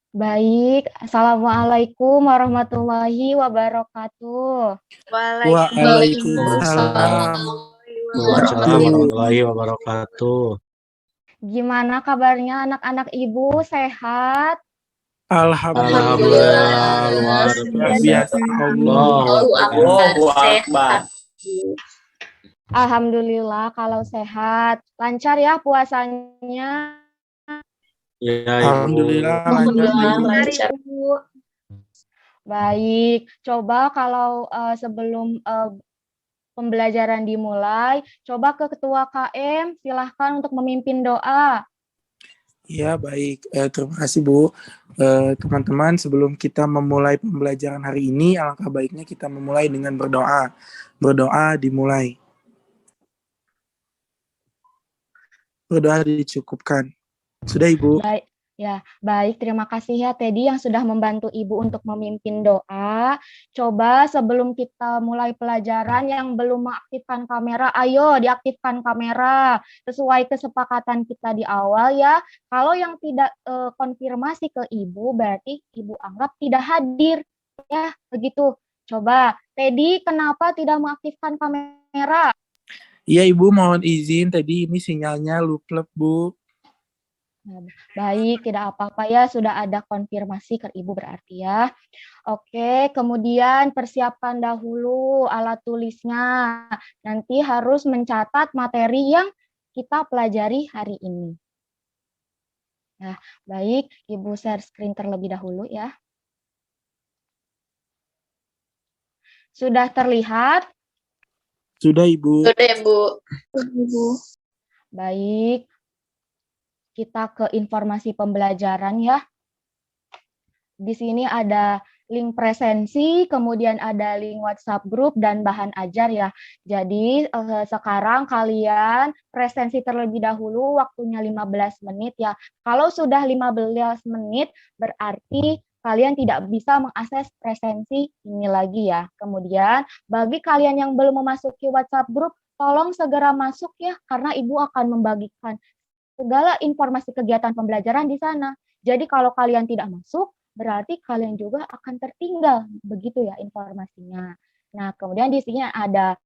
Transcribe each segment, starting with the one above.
Baik, Assalamualaikum warahmatullahi wabarakatuh. Waalaikumsalam Waalaikumsalam warahmatullahi warahmatullahi wabarakatuh. Gimana kabarnya anak-anak ibu? Sehat? Alhamdulillah Alhamdulillah luar biasa Allah. Allahu Akbar. Allahu Akbar. Alhamdulillah kalau sehat. Lancar ya puasanya? Ya Ibu. Alhamdulillah lancar. Alhamdulillah Bu. lancar. Ibu. Baik, coba kalau sebelum pembelajaran dimulai, coba ke Ketua KM, silahkan untuk memimpin doa. Ya baik, terima kasih Bu. Teman-teman, sebelum kita memulai pembelajaran hari ini, alangkah baiknya kita memulai dengan berdoa. Berdoa dimulai. Berdoa dicukupkan. Sudah Ibu? Baik, ya, baik. Terima kasih ya Teddy yang sudah membantu Ibu untuk memimpin doa. Coba sebelum kita mulai pelajaran yang belum mengaktifkan kamera, ayo diaktifkan kamera sesuai kesepakatan kita di awal ya. Kalau yang tidak konfirmasi ke Ibu, berarti Ibu anggap tidak hadir ya, begitu. Coba, Teddy kenapa tidak mengaktifkan kamera? Iya Ibu, mohon izin tadi ini sinyalnya luplep Bu. Baik, tidak apa-apa ya, sudah ada konfirmasi ke Ibu berarti ya. Oke, kemudian persiapkan dahulu alat tulisnya. Nanti harus mencatat materi yang kita pelajari hari ini. Nah, baik, Ibu share screen terlebih dahulu ya. Sudah terlihat? Sudah Ibu. Sudah Bu. Baik, kita ke informasi pembelajaran ya. Di sini ada link presensi, kemudian ada link WhatsApp grup dan bahan ajar ya. Jadi sekarang kalian presensi terlebih dahulu, waktunya 15 menit ya. Kalau sudah 15 menit berarti kalian tidak bisa mengakses presensi ini lagi ya. Kemudian bagi kalian yang belum memasuki WhatsApp grup, tolong segera masuk ya, karena Ibu akan membagikan segala informasi kegiatan pembelajaran di sana. Jadi kalau kalian tidak masuk, berarti kalian juga akan tertinggal, begitu ya informasinya. Nah, kemudian di sini ada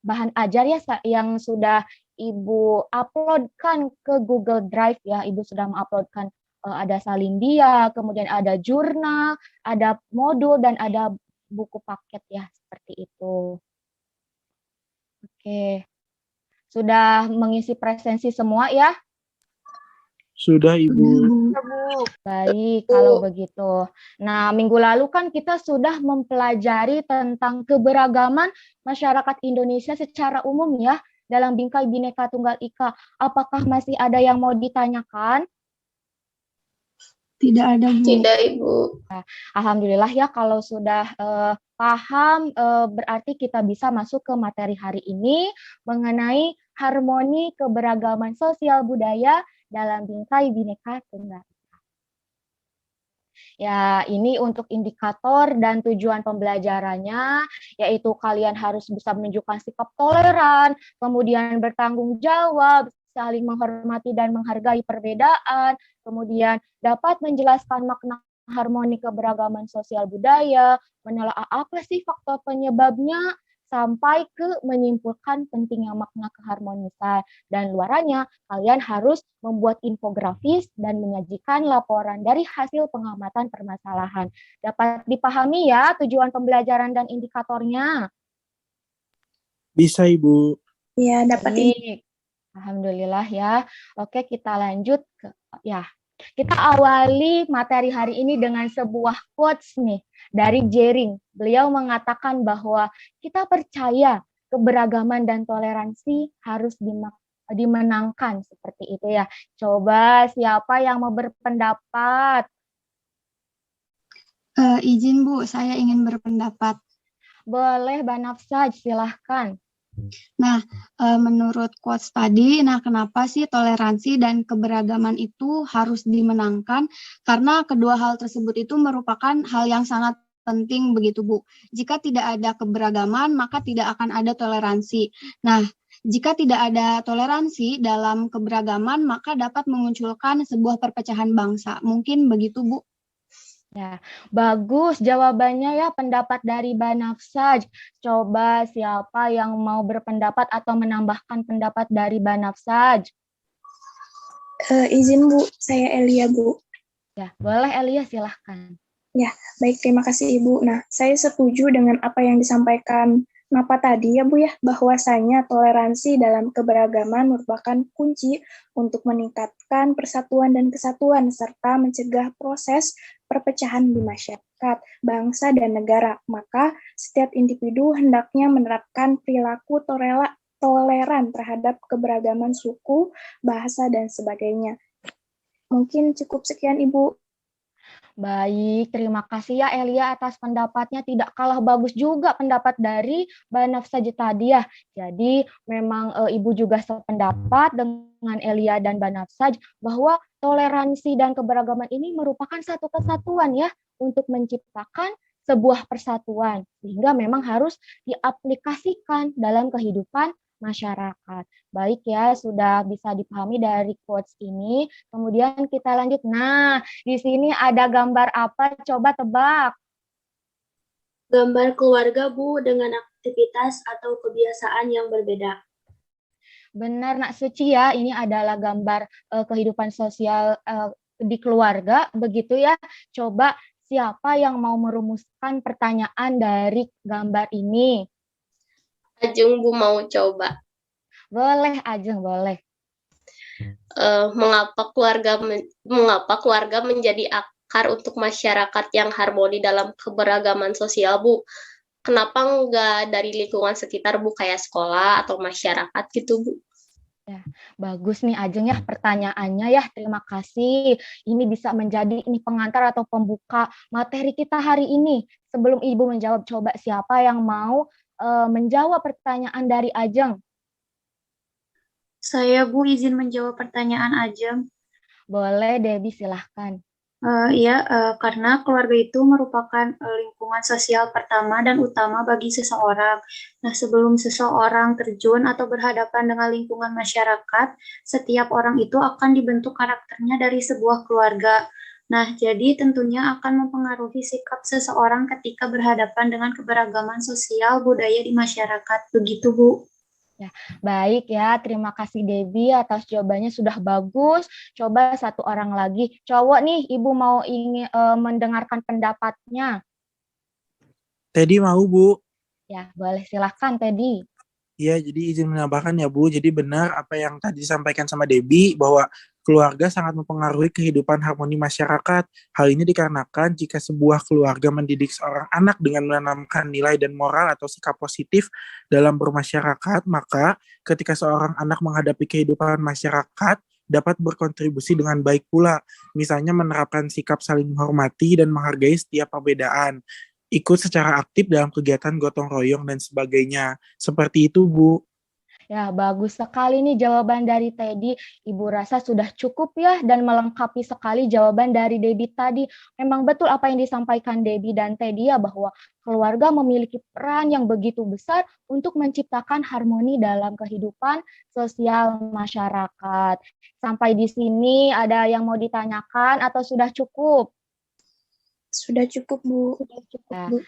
bahan ajar ya yang sudah Ibu uploadkan ke Google Drive ya. Ibu sudah menguploadkan ada salindia, kemudian ada jurnal, ada modul dan ada buku paket ya, seperti itu. Oke. Sudah mengisi presensi semua ya? Sudah Ibu. Baik, kalau begitu. Nah, minggu lalu kan kita sudah mempelajari tentang keberagaman masyarakat Indonesia secara umum ya, dalam Bingkai Bhinneka Tunggal Ika. Apakah masih ada yang mau ditanyakan? Tidak ada Bu. Tidak Ibu. Alhamdulillah ya kalau sudah paham, berarti kita bisa masuk ke materi hari ini mengenai harmoni keberagaman sosial budaya dalam Bingkai Bhinneka Tunggal Ika. Ya, ini untuk indikator dan tujuan pembelajarannya, yaitu kalian harus bisa menunjukkan sikap toleran, kemudian bertanggung jawab, saling menghormati dan menghargai perbedaan, kemudian dapat menjelaskan makna harmoni keberagaman sosial budaya, menelaah apa sih faktor penyebabnya, sampai ke menyimpulkan pentingnya makna keharmonisan. Dan luarannya, kalian harus membuat infografis dan menyajikan laporan dari hasil pengamatan permasalahan. Dapat dipahami ya tujuan pembelajaran dan indikatornya? Bisa Ibu. Iya, dapat ini. Baik. Alhamdulillah ya. Oke, kita lanjut ke ya. Kita awali materi hari ini dengan sebuah quotes nih dari Jering. Beliau mengatakan bahwa kita percaya keberagaman dan toleransi harus dimenangkan, seperti itu ya. Coba siapa yang mau berpendapat? Izin Bu, saya ingin berpendapat. Boleh, Mbak Nafsaj, silahkan. Nah, menurut quotes tadi, kenapa sih toleransi dan keberagaman itu harus dimenangkan? Karena kedua hal tersebut itu merupakan hal yang sangat penting begitu Bu. Jika tidak ada keberagaman, maka tidak akan ada toleransi. Nah, jika tidak ada toleransi dalam keberagaman, maka dapat memunculkan sebuah perpecahan bangsa. Mungkin begitu Bu. Ya, bagus jawabannya ya, pendapat dari Banafsaj. Coba siapa yang mau berpendapat atau menambahkan pendapat dari Banafsaj? Izin Bu, saya Elia Bu. Ya, boleh Elia, silahkan. Ya, baik, terima kasih Ibu. Nah, saya setuju dengan apa yang disampaikan Napa tadi ya Bu ya, bahwasanya toleransi dalam keberagaman merupakan kunci untuk meningkatkan persatuan dan kesatuan serta mencegah proses perpecahan di masyarakat, bangsa, dan negara. Maka setiap individu hendaknya menerapkan perilaku toleran terhadap keberagaman suku, bahasa, dan sebagainya. Mungkin cukup sekian Ibu. Baik, terima kasih ya Elia atas pendapatnya. Tidak kalah bagus juga pendapat dari Banafsaj tadi ya. Jadi memang Ibu juga sependapat dengan Elia dan Banafsaj bahwa toleransi dan keberagaman ini merupakan satu kesatuan ya untuk menciptakan sebuah persatuan. Sehingga memang harus diaplikasikan dalam kehidupan masyarakat. Baik ya, sudah bisa dipahami dari quotes ini. Kemudian kita lanjut. Nah, di sini ada gambar apa? Coba tebak. Gambar keluarga Bu dengan aktivitas atau kebiasaan yang berbeda. Benar Nak Suci ya, ini adalah gambar kehidupan sosial di keluarga, begitu ya. Coba siapa yang mau merumuskan pertanyaan dari gambar ini? Ajeng Bu mau coba. Boleh, Ajeng, boleh. Mengapa keluarga menjadi akar untuk masyarakat yang harmoni dalam keberagaman sosial Bu? Kenapa nggak dari lingkungan sekitar Bu, kayak sekolah atau masyarakat gitu Bu? Ya, bagus nih Ajeng ya pertanyaannya ya, terima kasih. Ini bisa menjadi ini pengantar atau pembuka materi kita hari ini. Sebelum Ibu menjawab, coba siapa yang mau menjawab pertanyaan dari Ajeng? Saya Bu izin menjawab pertanyaan Ajeng. Boleh Debbie, silahkan. Karena keluarga itu merupakan lingkungan sosial pertama dan utama bagi seseorang. Nah, sebelum seseorang terjun atau berhadapan dengan lingkungan masyarakat, setiap orang itu akan dibentuk karakternya dari sebuah keluarga. Nah, jadi tentunya akan mempengaruhi sikap seseorang ketika berhadapan dengan keberagaman sosial budaya di masyarakat. Begitu, Bu. Ya, baik ya, terima kasih Debbie atas jawabannya sudah bagus. Coba satu orang lagi, cowok nih, Ibu mau ingin mendengarkan pendapatnya. Teddy mau Bu? Ya, boleh silahkan Teddy. Iya, jadi izin menambahkan ya Bu, jadi benar apa yang tadi disampaikan sama Debbie bahwa keluarga sangat mempengaruhi kehidupan harmoni masyarakat. Hal ini dikarenakan jika sebuah keluarga mendidik seorang anak dengan menanamkan nilai dan moral atau sikap positif dalam bermasyarakat, maka ketika seorang anak menghadapi kehidupan masyarakat, dapat berkontribusi dengan baik pula, misalnya menerapkan sikap saling menghormati dan menghargai setiap perbedaan, ikut secara aktif dalam kegiatan gotong royong dan sebagainya. Seperti itu, Bu. Ya, bagus sekali nih jawaban dari Teddy. Ibu rasa sudah cukup ya dan melengkapi sekali jawaban dari Debbie tadi. Memang betul apa yang disampaikan Debbie dan Teddy ya, bahwa keluarga memiliki peran yang begitu besar untuk menciptakan harmoni dalam kehidupan sosial masyarakat. Sampai di sini ada yang mau ditanyakan atau sudah cukup? Sudah cukup Bu. Sudah cukup, Bu.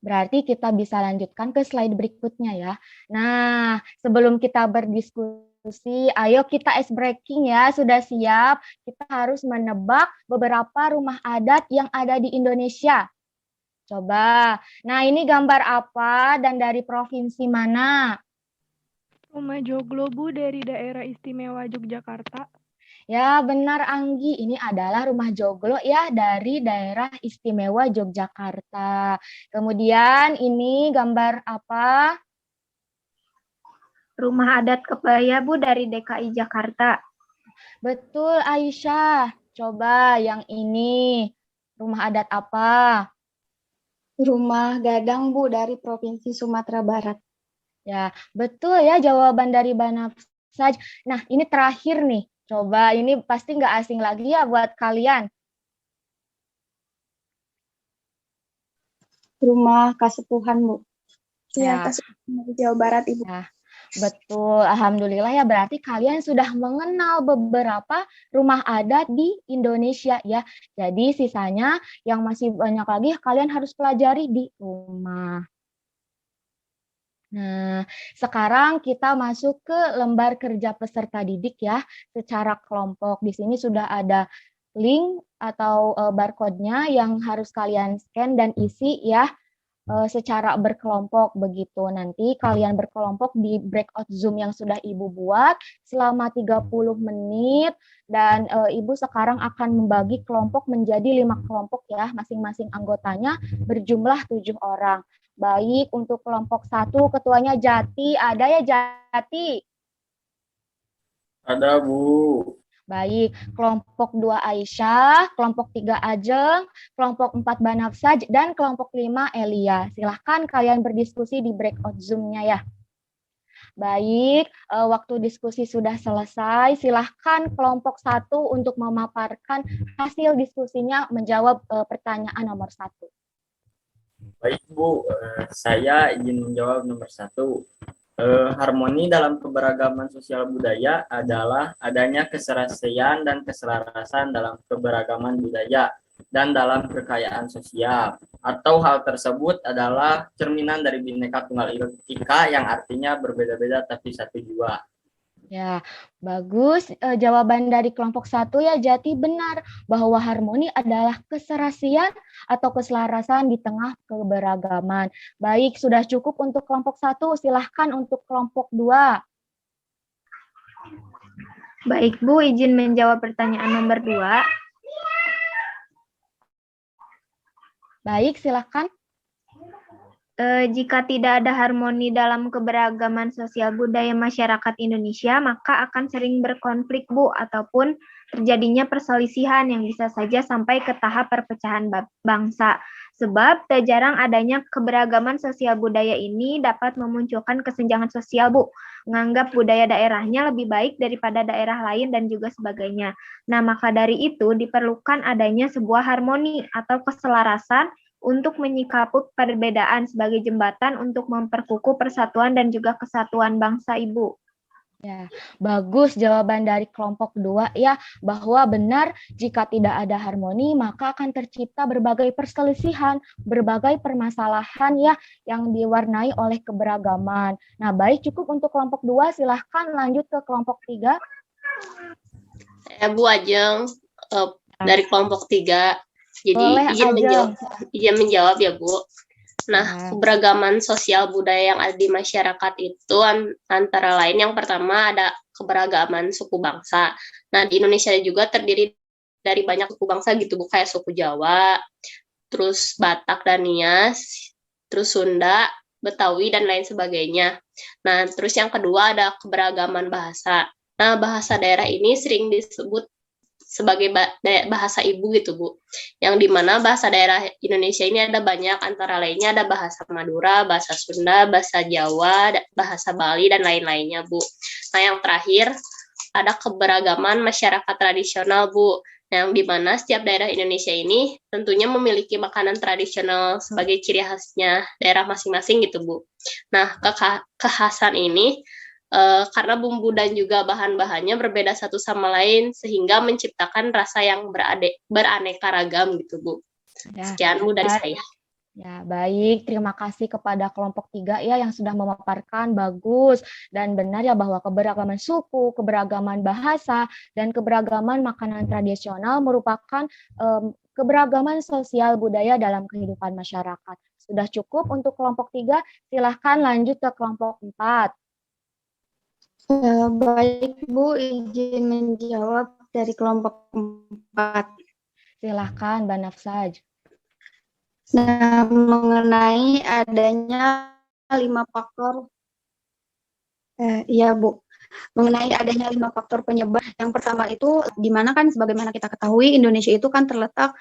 Berarti kita bisa lanjutkan ke slide berikutnya ya. Nah, sebelum kita berdiskusi, ayo kita ice breaking ya. Sudah siap? Kita harus menebak beberapa rumah adat yang ada di Indonesia. Coba. Nah, ini gambar apa dan dari provinsi mana? Rumah Joglo Bu, dari daerah istimewa Yogyakarta. Ya, benar Anggi. Ini adalah rumah joglo ya dari daerah istimewa Yogyakarta. Kemudian ini gambar apa? Rumah adat kebaya Bu, dari DKI Jakarta. Betul Aisyah. Coba yang ini. Rumah adat apa? Rumah Gadang Bu, dari Provinsi Sumatera Barat. Ya, betul ya jawaban dari Banafsaj. Nah, ini terakhir nih. Coba, ini pasti nggak asing lagi ya buat kalian. rumah kasepuhan, Bu. Iya, Ya. Kasepuhan dari Jawa Barat, Ibu. Ya, betul. Alhamdulillah ya, berarti kalian sudah mengenal beberapa rumah adat di Indonesia ya. Jadi sisanya yang masih banyak lagi kalian harus pelajari di rumah. Nah, sekarang kita masuk ke lembar kerja peserta didik ya, secara kelompok. Di sini sudah ada link atau barcode-nya yang harus kalian scan dan isi ya. Secara berkelompok begitu. Nanti kalian berkelompok di breakout Zoom yang sudah Ibu buat selama 30 menit dan Ibu sekarang akan membagi kelompok menjadi 5 kelompok ya, masing-masing anggotanya berjumlah 7 orang. Baik, untuk kelompok 1 ketuanya Jati, ada ya Jati? Ada, Bu. Baik, kelompok 2 Aisyah, kelompok 3 Ajeng, kelompok 4 Banafsaj, dan kelompok 5 Elia. Silahkan kalian berdiskusi di breakout Zoom-nya ya. Baik, waktu diskusi sudah selesai. Silahkan kelompok 1 untuk memaparkan hasil diskusinya menjawab pertanyaan nomor 1. Baik, Bu. Saya izin menjawab nomor 1. Harmoni dalam keberagaman sosial budaya adalah adanya keserasian dan keselarasan dalam keberagaman budaya dan dalam kekayaan sosial. Atau hal tersebut adalah cerminan dari Bhinneka Tunggal Ika yang artinya berbeda-beda tapi satu jua. Ya, bagus. Jawaban dari kelompok 1 ya, Jati benar bahwa harmoni adalah keserasian atau keselarasan di tengah keberagaman. Baik, sudah cukup untuk kelompok 1. Silahkan untuk kelompok 2. Baik, Bu, izin menjawab pertanyaan nomor 2. Baik, silahkan. Jika tidak ada harmoni dalam keberagaman sosial budaya masyarakat Indonesia, maka akan sering berkonflik, Bu, ataupun terjadinya perselisihan yang bisa saja sampai ke tahap perpecahan bangsa. Sebab tak jarang adanya keberagaman sosial budaya ini dapat memunculkan kesenjangan sosial, Bu. Menganggap budaya daerahnya lebih baik daripada daerah lain dan juga sebagainya. Nah, maka dari itu diperlukan adanya sebuah harmoni atau keselarasan untuk menyikapi perbedaan sebagai jembatan untuk memperkukuh persatuan dan juga kesatuan bangsa, Ibu. Ya, bagus jawaban dari kelompok 2 ya, bahwa benar jika tidak ada harmoni maka akan tercipta berbagai perselisihan, berbagai permasalahan ya yang diwarnai oleh keberagaman. Nah, baik, cukup untuk kelompok 2, silahkan lanjut ke kelompok 3. Bu Ajeng, dari kelompok 3. Jadi Boleh, izin menjawab ya, Bu. Nah, keberagaman sosial budaya yang ada di masyarakat itu antara lain yang pertama ada keberagaman suku bangsa. Nah, di Indonesia juga terdiri dari banyak suku bangsa gitu, Bu, kayak suku Jawa, terus Batak dan Nias, terus Sunda, Betawi, dan lain sebagainya. Nah, terus yang kedua ada keberagaman bahasa. Nah, bahasa daerah ini sering disebut sebagai bahasa ibu gitu, Bu. Yang dimana bahasa daerah Indonesia ini ada banyak, antara lainnya ada bahasa Madura, bahasa Sunda, bahasa Jawa, bahasa Bali, dan lain-lainnya, Bu. Nah, yang terakhir ada keberagaman masyarakat tradisional, Bu. Yang dimana setiap daerah Indonesia ini tentunya memiliki makanan tradisional sebagai ciri khasnya daerah masing-masing gitu, Bu. Nah, kekhasan ini karena bumbu dan juga bahan-bahannya berbeda satu sama lain sehingga menciptakan rasa yang beraneka ragam gitu, Bu. Sekian, Bu, dari saya. Ya, baik. Terima kasih kepada kelompok 3 ya yang sudah memaparkan, bagus dan benar ya bahwa keberagaman suku, keberagaman bahasa, dan keberagaman makanan tradisional merupakan keberagaman sosial budaya dalam kehidupan masyarakat. Sudah cukup untuk kelompok 3, silahkan lanjut ke kelompok 4. Baik, Bu, izin menjawab dari kelompok 4. Silahkan, Mbak Nafsaj. Nah, mengenai adanya 5 faktor, iya, Bu. Mengenai adanya 5 faktor penyebab. Yang pertama itu, di mana kan sebagaimana kita ketahui, Indonesia itu kan terletak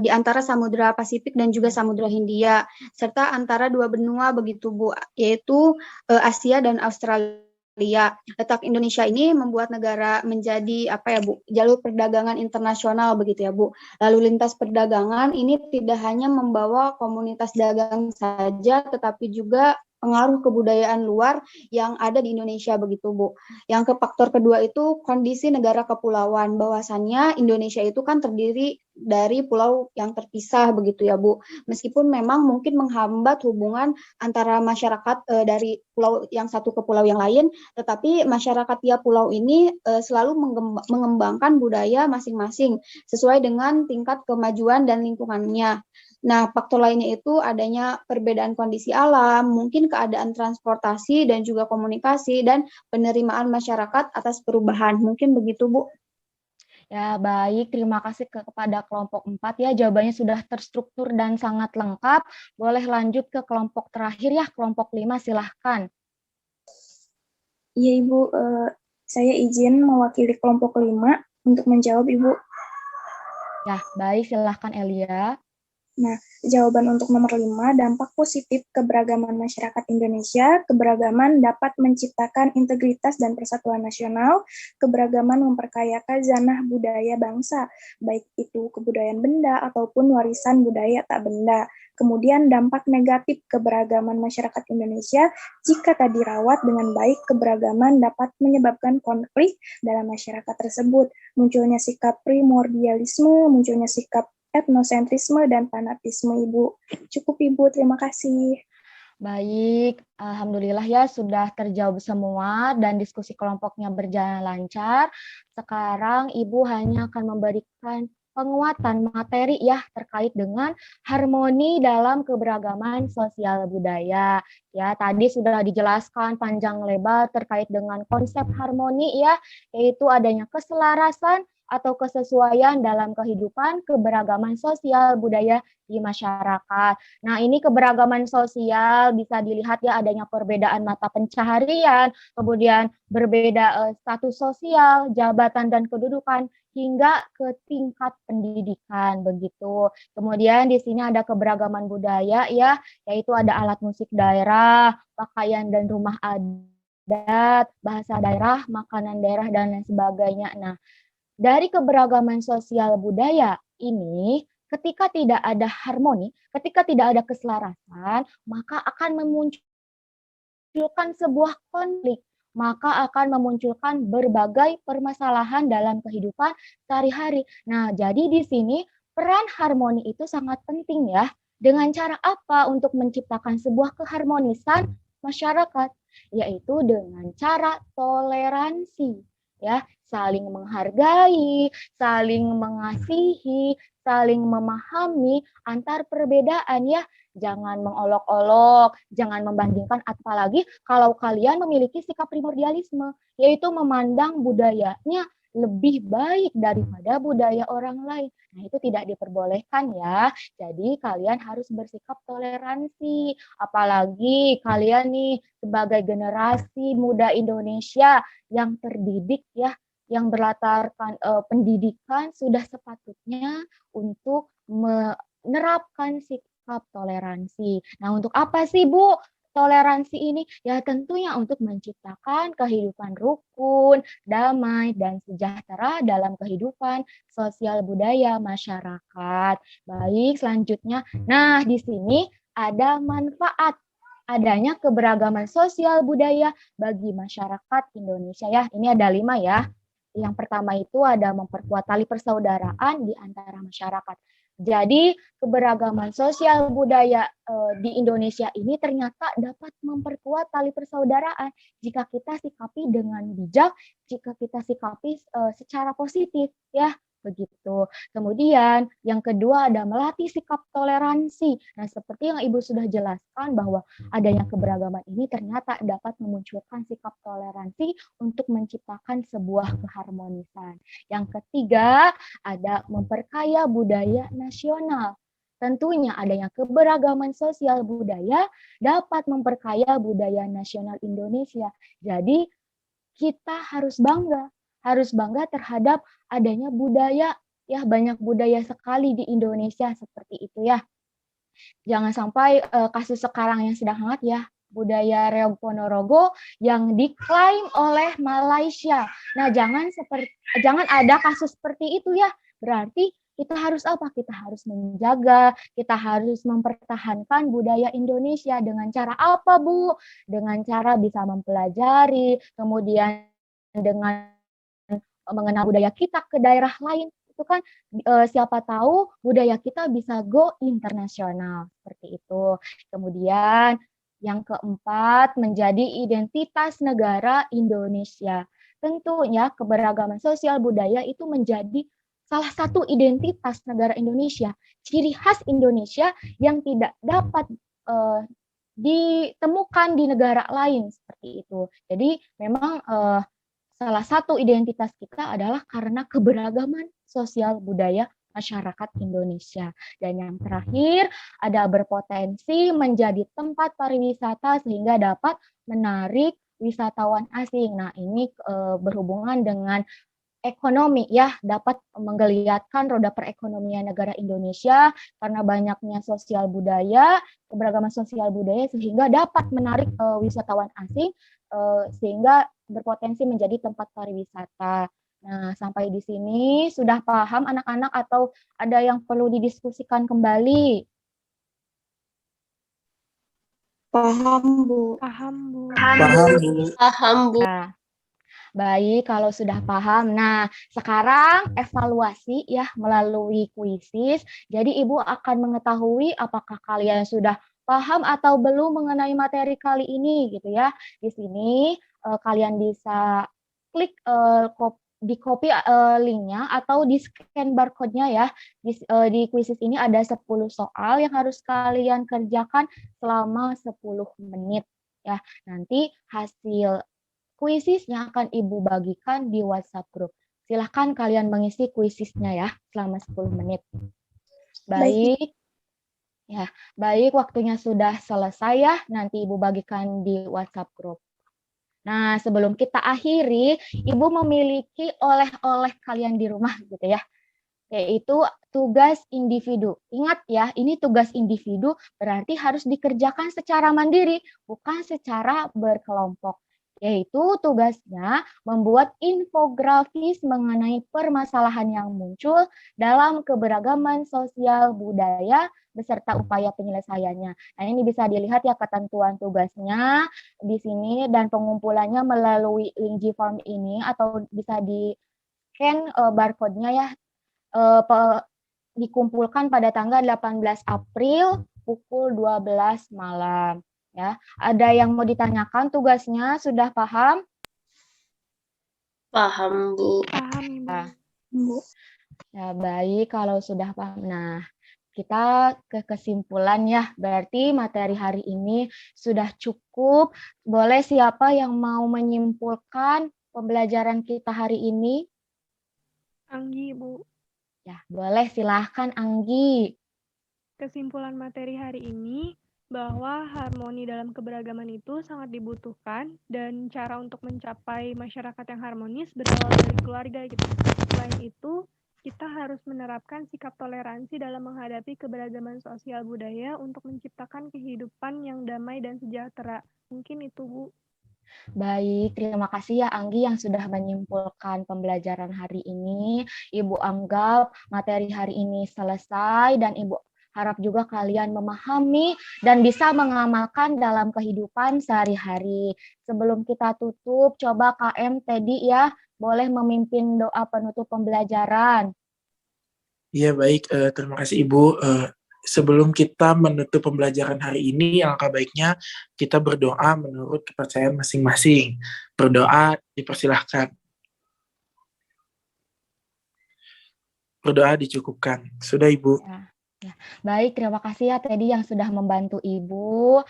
di antara Samudra Pasifik dan juga Samudra Hindia, serta antara 2 benua begitu, Bu, yaitu Asia dan Australia. Australia. Letak Indonesia ini membuat negara menjadi jalur perdagangan internasional begitu ya Bu. Lalu lintas perdagangan ini tidak hanya membawa komunitas dagang saja, tetapi juga pengaruh kebudayaan luar yang ada di Indonesia begitu Bu. Yang faktor kedua itu kondisi negara kepulauan, bahwasannya Indonesia itu kan terdiri dari pulau yang terpisah begitu ya Bu. Meskipun memang mungkin menghambat hubungan antara masyarakat dari pulau yang satu ke pulau yang lain, tetapi masyarakat tiap pulau ini selalu mengembangkan budaya masing-masing sesuai dengan tingkat kemajuan dan lingkungannya. Nah, faktor lainnya itu adanya perbedaan kondisi alam, mungkin keadaan transportasi dan juga komunikasi dan penerimaan masyarakat atas perubahan. Mungkin begitu, Bu. Ya, baik. Terima kasih kepada kelompok 4 ya. Jawabannya sudah terstruktur dan sangat lengkap. Boleh lanjut ke kelompok terakhir ya, kelompok 5, silahkan. Iya, Ibu. Saya izin mewakili kelompok 5 untuk menjawab, Ibu. Ya, baik. Silahkan, Elia. Nah, jawaban untuk nomor 5, dampak positif keberagaman masyarakat Indonesia. Keberagaman dapat menciptakan integritas dan persatuan nasional. Keberagaman memperkaya khazanah budaya bangsa, baik itu kebudayaan benda ataupun warisan budaya tak benda. Kemudian dampak negatif keberagaman masyarakat Indonesia, jika tak dirawat dengan baik, keberagaman dapat menyebabkan konflik dalam masyarakat tersebut. Munculnya sikap primordialisme, munculnya sikap etnosentrisme dan fanatisme, Ibu. Cukup, Ibu. Terima kasih. Baik, alhamdulillah ya sudah terjawab semua dan diskusi kelompoknya berjalan lancar. Sekarang Ibu hanya akan memberikan penguatan materi ya terkait dengan harmoni dalam keberagaman sosial budaya. Ya, tadi sudah dijelaskan panjang lebar terkait dengan konsep harmoni ya, yaitu adanya keselarasan atau kesesuaian dalam kehidupan keberagaman sosial budaya di masyarakat. Nah, ini keberagaman sosial bisa dilihat ya adanya perbedaan mata pencaharian, kemudian berbeda status sosial, jabatan dan kedudukan hingga ke tingkat pendidikan begitu. Kemudian di sini ada keberagaman budaya ya, yaitu ada alat musik daerah, pakaian dan rumah adat, bahasa daerah, makanan daerah dan lain sebagainya. Nah, dari keberagaman sosial budaya ini, ketika tidak ada harmoni, ketika tidak ada keselarasan, maka akan memunculkan sebuah konflik, maka akan memunculkan berbagai permasalahan dalam kehidupan sehari-hari. Nah, jadi di sini peran harmoni itu sangat penting ya. Dengan cara apa untuk menciptakan sebuah keharmonisan masyarakat? Yaitu dengan cara toleransi. Ya, saling menghargai, saling mengasihi, saling memahami antar perbedaan ya. Jangan mengolok-olok, jangan membandingkan, apalagi kalau kalian memiliki sikap primordialisme, yaitu memandang budayanya lebih baik daripada budaya orang lain. Nah, itu tidak diperbolehkan ya. Jadi kalian harus bersikap toleransi. Apalagi kalian nih sebagai generasi muda Indonesia yang terdidik ya, yang berlatarkan pendidikan, sudah sepatutnya untuk menerapkan sikap toleransi. Nah, untuk apa sih Bu toleransi ini? Ya tentunya untuk menciptakan kehidupan rukun, damai, dan sejahtera dalam kehidupan sosial budaya masyarakat. Baik, selanjutnya. Nah, di sini ada manfaat adanya keberagaman sosial budaya bagi masyarakat Indonesia ya. Ini ada 5 ya. Yang pertama itu ada memperkuat tali persaudaraan di antara masyarakat. Jadi keberagaman sosial budaya di Indonesia ini ternyata dapat memperkuat tali persaudaraan jika kita sikapi dengan bijak, jika kita sikapi secara positif ya. Begitu. Kemudian yang kedua ada melatih sikap toleransi. Nah, seperti yang Ibu sudah jelaskan bahwa adanya keberagaman ini ternyata dapat memunculkan sikap toleransi untuk menciptakan sebuah keharmonisan. Yang ketiga ada memperkaya budaya nasional. Tentunya adanya keberagaman sosial budaya dapat memperkaya budaya nasional Indonesia. Jadi kita harus bangga terhadap adanya budaya ya, banyak budaya sekali di Indonesia seperti itu ya. Jangan sampai kasus sekarang yang sedang hangat ya, budaya Reog Ponorogo yang diklaim oleh Malaysia. Nah, jangan ada kasus seperti itu ya. Berarti kita harus apa? Kita harus menjaga, kita harus mempertahankan budaya Indonesia dengan cara apa, Bu? Dengan cara bisa mempelajari, kemudian dengan mengenal budaya kita ke daerah lain. Itu kan siapa tahu budaya kita bisa go internasional seperti itu. Kemudian yang keempat, menjadi identitas negara Indonesia. Tentunya keberagaman sosial budaya itu menjadi salah satu identitas negara Indonesia, ciri khas Indonesia yang tidak dapat ditemukan di negara lain seperti itu. Jadi memang salah satu identitas kita adalah karena keberagaman sosial budaya masyarakat Indonesia. Dan yang terakhir, ada berpotensi menjadi tempat pariwisata sehingga dapat menarik wisatawan asing. Nah, ini berhubungan dengan ekonomi ya, dapat menggeliatkan roda perekonomian negara Indonesia karena banyaknya sosial budaya, keberagaman sosial budaya sehingga dapat menarik wisatawan asing sehingga berpotensi menjadi tempat pariwisata. Nah, sampai di sini sudah paham anak-anak atau ada yang perlu didiskusikan kembali? Paham, Bu. Paham, Bu. Paham, Bu. Paham, Bu. Nah, baik, kalau sudah paham. Nah, sekarang evaluasi ya melalui kuisis. Jadi Ibu akan mengetahui apakah kalian sudah paham atau belum mengenai materi kali ini gitu ya. Di sini kalian bisa klik di copy linknya atau di scan barcode-nya ya. Di kuisis ini ada 10 soal yang harus kalian kerjakan selama 10 menit ya. Nanti hasil kuisisnya akan Ibu bagikan di WhatsApp group. Silahkan kalian mengisi kuisisnya ya selama 10 menit. Baik. Ya, baik, waktunya sudah selesai ya. Nanti Ibu bagikan di WhatsApp group. Nah, sebelum kita akhiri, Ibu memiliki oleh-oleh kalian di rumah gitu ya. Yaitu tugas individu. Ingat ya, ini tugas individu berarti harus dikerjakan secara mandiri, bukan secara berkelompok. Yaitu tugasnya membuat infografis mengenai permasalahan yang muncul dalam keberagaman sosial budaya beserta upaya penyelesaiannya. Nah, ini bisa dilihat ya ketentuan tugasnya di sini dan pengumpulannya melalui link Gform ini atau bisa di-scan barcode-nya ya. Dikumpulkan pada tanggal 18 April pukul 12 malam. Ya, ada yang mau ditanyakan tugasnya sudah paham? Paham, Bu. Paham, Ibu. Bu. Ya, baik kalau sudah paham. Nah, kita ke kesimpulan ya. Berarti materi hari ini sudah cukup. Boleh siapa yang mau menyimpulkan pembelajaran kita hari ini? Anggi, Bu. Ya, boleh silahkan Anggi. Kesimpulan materi hari ini bahwa harmoni dalam keberagaman itu sangat dibutuhkan dan cara untuk mencapai masyarakat yang harmonis berawal dari keluarga gitu. Selain itu, kita harus menerapkan sikap toleransi dalam menghadapi keberagaman sosial budaya untuk menciptakan kehidupan yang damai dan sejahtera. Mungkin itu, Bu. Baik, terima kasih ya Anggi yang sudah menyimpulkan pembelajaran hari ini. Ibu anggap materi hari ini selesai dan Ibu harap juga kalian memahami dan bisa mengamalkan dalam kehidupan sehari-hari. Sebelum kita tutup, coba KM Teddy ya, boleh memimpin doa penutup pembelajaran. Iya, baik. Terima kasih Ibu. Sebelum kita menutup pembelajaran hari ini, alangkah baiknya kita berdoa menurut kepercayaan masing-masing. Berdoa dipersilahkan. Berdoa dicukupkan. Sudah, Ibu. Ya. Baik, terima kasih ya Teddy yang sudah membantu Ibu.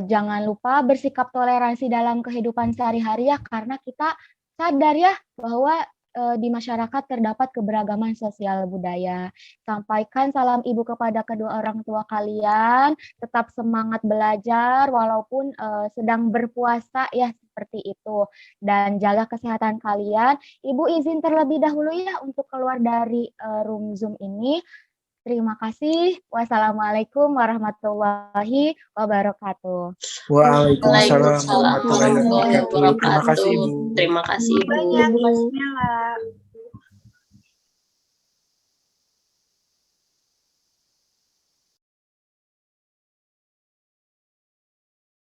Jangan lupa bersikap toleransi dalam kehidupan sehari-hari ya, karena kita sadar ya bahwa di masyarakat terdapat keberagaman sosial budaya. Sampaikan salam Ibu kepada kedua orang tua kalian, tetap semangat belajar walaupun sedang berpuasa ya, seperti itu. Dan jaga kesehatan kalian. Ibu izin terlebih dahulu ya untuk keluar dari room Zoom ini. Terima kasih. Wassalamualaikum warahmatullahi wabarakatuh. Waalaikumsalam Waalaikumsalam warahmatullahi wabarakatuh. Terima kasih, wabarakatuh. Ibu. Terima kasih, Bu. Banyak. Bismillah.